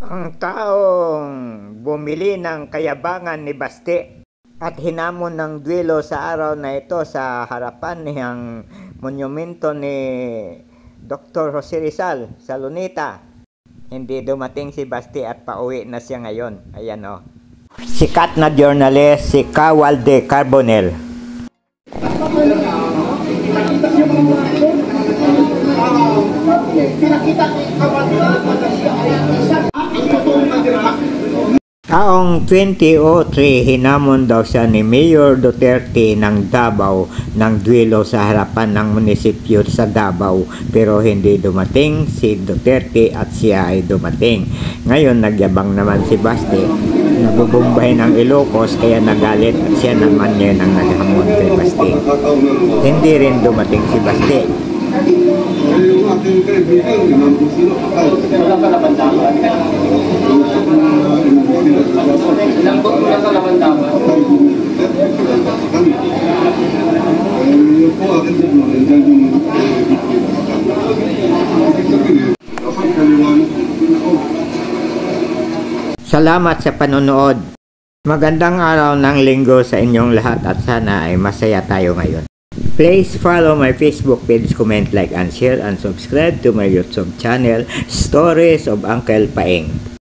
Ang taong bumili ng kayabangan ni Basti at hinamon ng duelo sa araw na ito sa harapan ng monumento ni Dr. Jose Rizal sa Luneta. Hindi dumating si Basti at pauwi na siya ngayon. Ayan o. Sikat na journalist si Kawalde Carbonell. Taong 2003, hinamon daw siya ni Mayor Duterte ng Davao ng duelo sa harapan ng munisipyo sa Davao, pero hindi dumating si Duterte at siya ay dumating. Ngayon nagyabang naman si Basti, nabubumbay ng Ilocos, kaya nagalit at siya naman yun ang naghamon kay Basti. Hindi rin dumating si Basti. Yung ating kaibigan, wala ka laban-laban. Lambot mo lang ka laban-laban. Yung po akin po, nandiyan yung Salamat sa panonood. Magandang araw ng Linggo sa inyong lahat at sana ay masaya tayo ngayon. Please follow my Facebook page, comment, like, and share, and subscribe to my YouTube channel, Stories of Uncle Paeng.